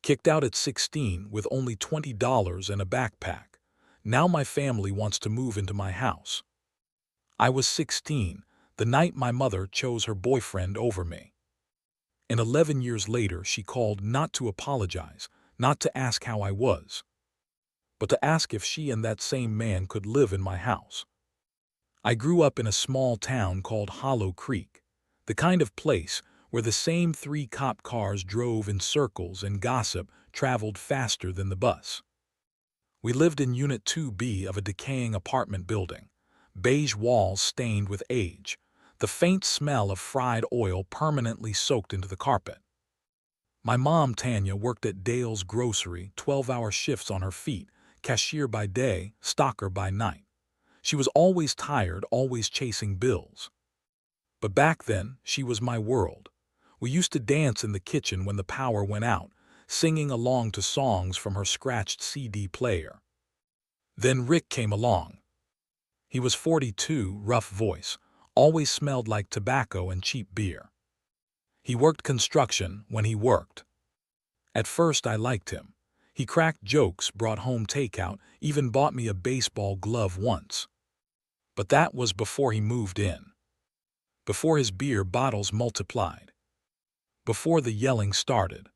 Kicked out at 16 with only $20 and a backpack. Now my family wants to move into my house. I was 16, the night my mother chose her boyfriend over me. And 11 years later, she called not to apologize, not to ask how I was, but to ask if she and that same man could live in my house. I grew up in a small town called Hollow Creek, the kind of place where the same 3 cop cars drove in circles and gossip traveled faster than the bus. We lived in Unit 2B of a decaying apartment building, beige walls stained with age, the faint smell of fried oil permanently soaked into the carpet. My mom, Tanya, worked at Dale's Grocery, 12-hour shifts on her feet, cashier by day, stocker by night. She was always tired, always chasing bills. But back then, she was my world. We used to dance in the kitchen when the power went out, singing along to songs from her scratched CD player. Then Rick came along. He was 42, rough voice, always smelled like tobacco and cheap beer. He worked construction when he worked. At first I liked him. He cracked jokes, brought home takeout, even bought me a baseball glove once. But that was before he moved in. Before his beer bottles multiplied. Before the yelling started.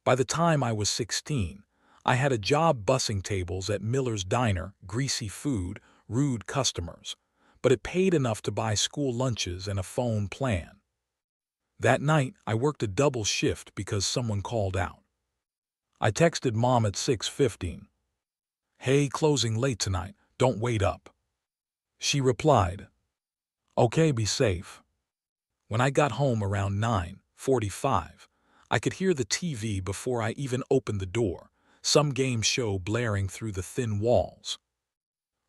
By the time I was 16, I had a job bussing tables at Miller's Diner, greasy food, rude customers, but it paid enough to buy school lunches and a phone plan. That night, I worked a double shift because someone called out. I texted Mom at 6:15. "Hey, closing late tonight, don't wait up." She replied, "Okay, be safe." When I got home around 9:45, I could hear the TV before I even opened the door, some game show blaring through the thin walls.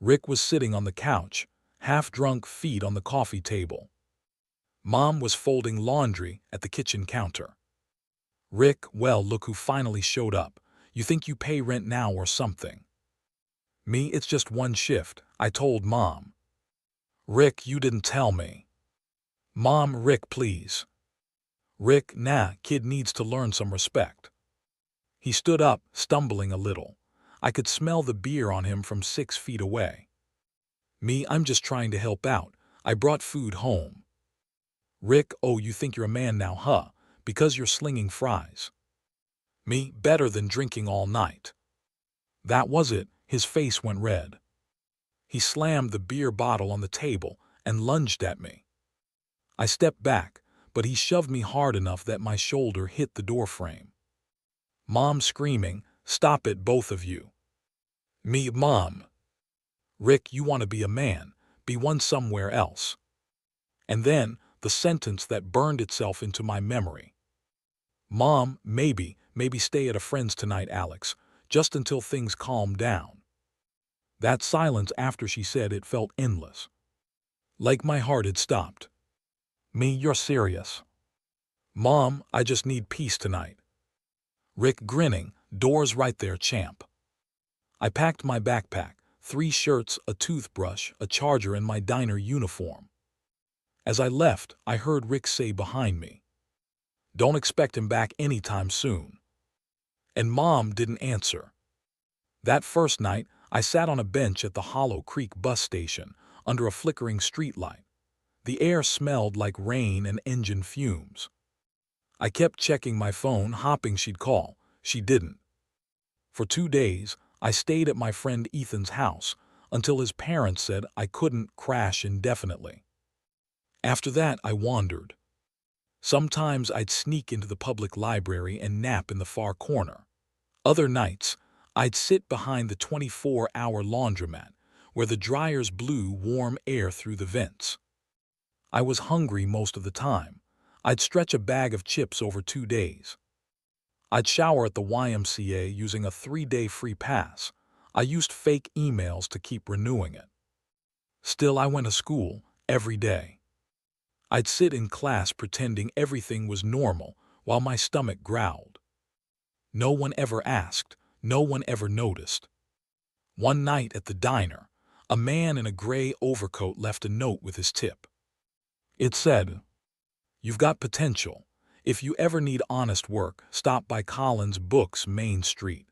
Rick was sitting on the couch, half-drunk, feet on the coffee table. Mom was folding laundry at the kitchen counter. "Rick, well, look who finally showed up. You think you pay rent now or something?" "Me, it's just one shift," I told Mom. "Rick, you didn't tell me." "Mom, Rick, please." "Rick, nah, kid needs to learn some respect." He stood up, stumbling a little. I could smell the beer on him from 6 feet away. "Me, I'm just trying to help out. I brought food home." "Rick, oh, you think you're a man now, huh? Because you're slinging fries." "Me, better than drinking all night." That was it. His face went red. He slammed the beer bottle on the table and lunged at me. I stepped back, but he shoved me hard enough that my shoulder hit the doorframe. Mom screaming, "Stop it, both of you." "Me, Mom." "Rick, you want to be a man, be one somewhere else." And then, the sentence that burned itself into my memory. "Mom, maybe stay at a friend's tonight, Alex, just until things calm down." That silence after she said it felt endless. Like my heart had stopped. "Me, you're serious?" "Mom, I just need peace tonight." Rick grinning, "Door's right there, champ." I packed my backpack, 3 shirts, a toothbrush, a charger, and my diner uniform. As I left, I heard Rick say behind me, "Don't expect him back anytime soon." And Mom didn't answer. That first night, I sat on a bench at the Hollow Creek bus station, under a flickering streetlight. The air smelled like rain and engine fumes. I kept checking my phone, hoping she'd call. She didn't. For 2 days, I stayed at my friend Ethan's house, until his parents said I couldn't crash indefinitely. After that, I wandered. Sometimes I'd sneak into the public library and nap in the far corner. Other nights, I'd sit behind the 24-hour laundromat, where the dryers blew warm air through the vents. I was hungry most of the time. I'd stretch a bag of chips over 2 days. I'd shower at the YMCA using a 3-day free pass. I used fake emails to keep renewing it. Still, I went to school every day. I'd sit in class pretending everything was normal while my stomach growled. No one ever asked. No one ever noticed. One night at the diner, a man in a gray overcoat left a note with his tip. It said, "You've got potential. If you ever need honest work, stop by Collins Books, Main Street.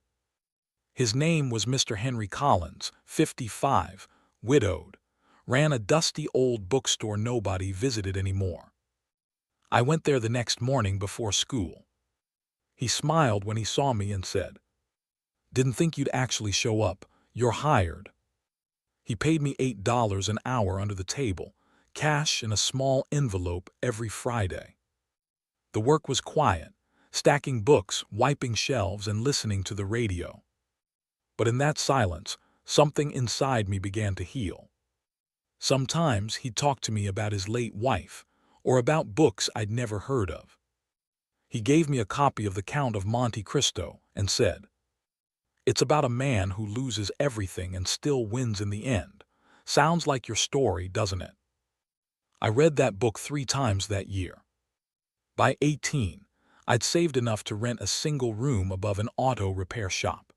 His name was Mr. Henry Collins, 55, widowed, ran a dusty old bookstore nobody visited anymore. I went there the next morning before school. He smiled when he saw me and said, "Didn't think you'd actually show up. You're hired." He paid me $8 an hour under the table, cash in a small envelope every Friday. The work was quiet, stacking books, wiping shelves, and listening to the radio. But in that silence, something inside me began to heal. Sometimes he'd talk to me about his late wife, or about books I'd never heard of. He gave me a copy of The Count of Monte Cristo and said, "It's about a man who loses everything and still wins in the end. Sounds like your story, doesn't it?" I read that book 3 times that year. By 18, I'd saved enough to rent a single room above an auto repair shop.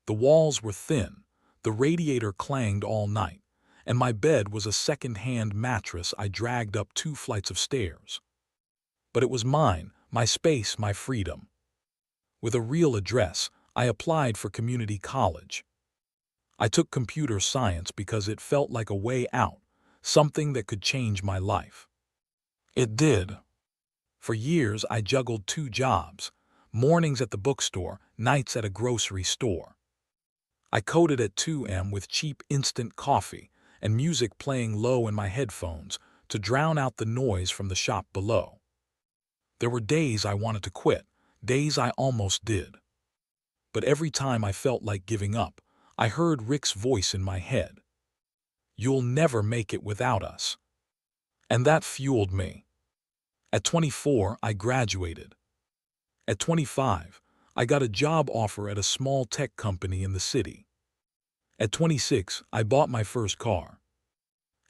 The walls were thin, the radiator clanged all night, and my bed was a second-hand mattress I dragged up 2 flights of stairs. But it was mine, my space, my freedom. With a real address, I applied for community college. I took computer science because it felt like a way out, something that could change my life. It did. For years, I juggled 2 jobs, mornings at the bookstore, nights at a grocery store. I coded at 2 a.m. with cheap instant coffee and music playing low in my headphones to drown out the noise from the shop below. There were days I wanted to quit, days I almost did. But every time I felt like giving up, I heard Rick's voice in my head. "You'll never make it without us." And that fueled me. At 24, I graduated. At 25, I got a job offer at a small tech company in the city. At 26, I bought my first car.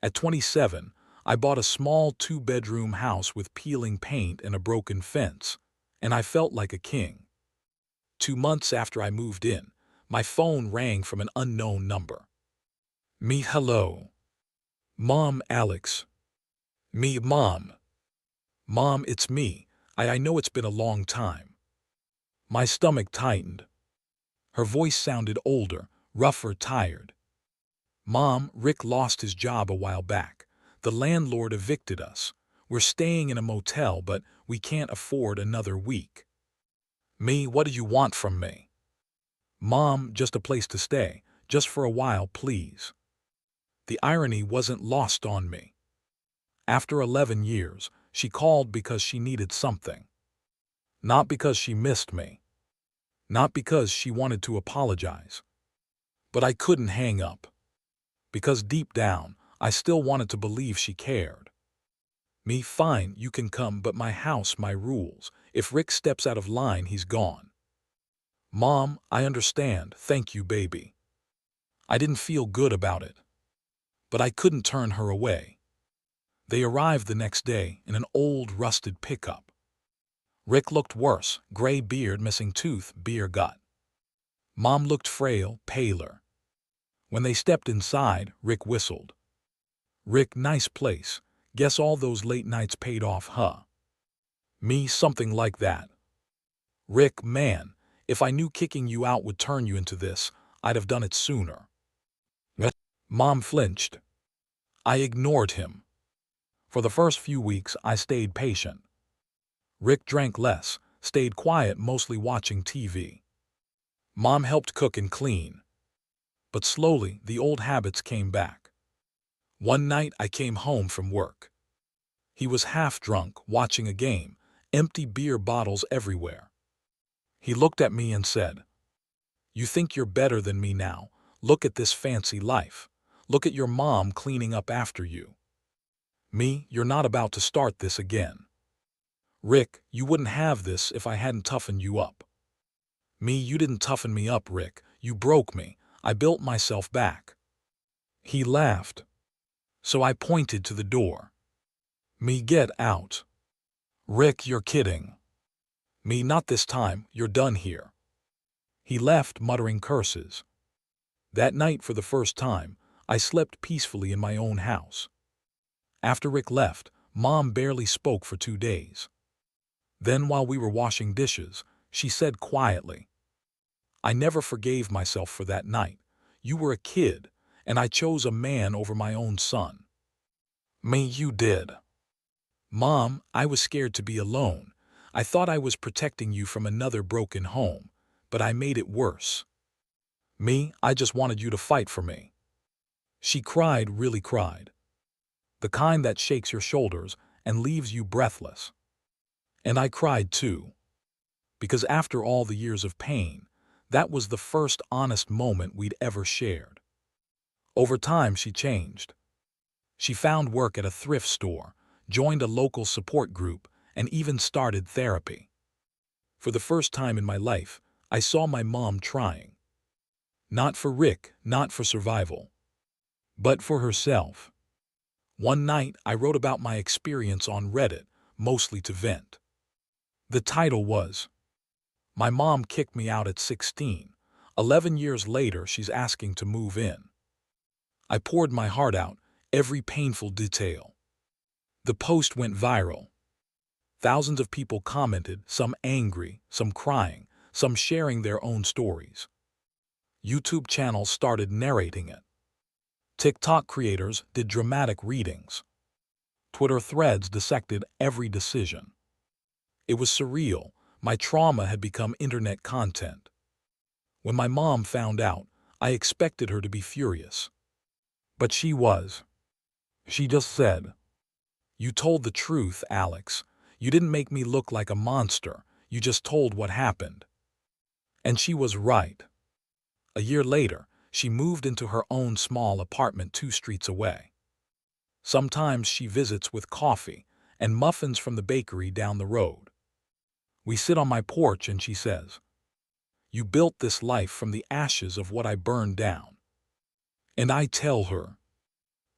At 27, I bought a small 2-bedroom house with peeling paint and a broken fence, and I felt like a king. 2 months after I moved in, my phone rang from an unknown number. "Me, hello." "Mom, Alex." "Me, Mom." "Mom, it's me. I know it's been a long time." My stomach tightened. Her voice sounded older, rougher, tired. "Mom, Rick lost his job a while back. The landlord evicted us. We're staying in a motel, but we can't afford another week." "Me, what do you want from me?" "Mom, just a place to stay, just for a while, please." The irony wasn't lost on me. After 11 years, she called because she needed something. Not because she missed me. Not because she wanted to apologize. But I couldn't hang up. Because deep down, I still wanted to believe she cared. "Me, fine, you can come, but my house, my rules. If Rick steps out of line, he's gone." "Mom, I understand, thank you, baby." I didn't feel good about it. But I couldn't turn her away. They arrived the next day in an old, rusted pickup. Rick looked worse, gray beard, missing tooth, beer gut. Mom looked frail, paler. When they stepped inside, Rick whistled. "Rick, nice place. Guess all those late nights paid off, huh?" "Me, something like that." "Rick, man, if I knew kicking you out would turn you into this, I'd have done it sooner." Mom flinched. I ignored him. For the first few weeks, I stayed patient. Rick drank less, stayed quiet, mostly watching TV. Mom helped cook and clean. But slowly, the old habits came back. One night, I came home from work. He was half drunk, watching a game, empty beer bottles everywhere. He looked at me and said, "You think you're better than me now? Look at this fancy life. Look at your mom cleaning up after you. Me, you're not about to start this again. Rick, you wouldn't have this if I hadn't toughened you up." "Me, you didn't toughen me up, Rick. You broke me. I built myself back." He laughed. So I pointed to the door. "Me, get out." "Rick, you're kidding." "Me, not this time. You're done here." He left, muttering curses. That night, for the first time, I slept peacefully in my own house. After Rick left, Mom barely spoke for 2 days. Then while we were washing dishes, she said quietly, "I never forgave myself for that night. You were a kid, and I chose a man over my own son." "Me, you did." "Mom, I was scared to be alone. I thought I was protecting you from another broken home, but I made it worse." "Me, I just wanted you to fight for me." She cried, really cried. The kind that shakes your shoulders and leaves you breathless. And I cried too. Because after all the years of pain, that was the first honest moment we'd ever shared. Over time, she changed. She found work at a thrift store, joined a local support group, and even started therapy. For the first time in my life, I saw my mom trying. Not for Rick, not for survival, but for herself. One night, I wrote about my experience on Reddit, mostly to vent. The title was, "My Mom Kicked Me Out at 16. 11 years later, she's asking to move in." I poured my heart out, every painful detail. The post went viral. Thousands of people commented, some angry, some crying, some sharing their own stories. YouTube channels started narrating it. TikTok creators did dramatic readings. Twitter threads dissected every decision. It was surreal. My trauma had become internet content. When my mom found out, I expected her to be furious. But she was. She just said, "You told the truth, Alex. You didn't make me look like a monster. You just told what happened." And she was right. A year later, she moved into her own small apartment 2 streets away. Sometimes she visits with coffee and muffins from the bakery down the road. We sit on my porch and she says, "You built this life from the ashes of what I burned down." And I tell her,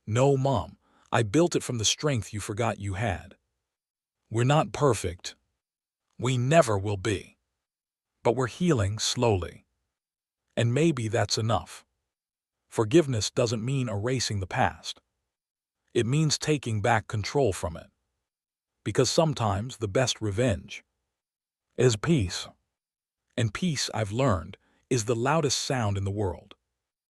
"No, Mom, I built it from the strength you forgot you had." We're not perfect. We never will be. But we're healing slowly. And maybe that's enough. Forgiveness doesn't mean erasing the past. It means taking back control from it. Because sometimes the best revenge is peace. And peace, I've learned, is the loudest sound in the world.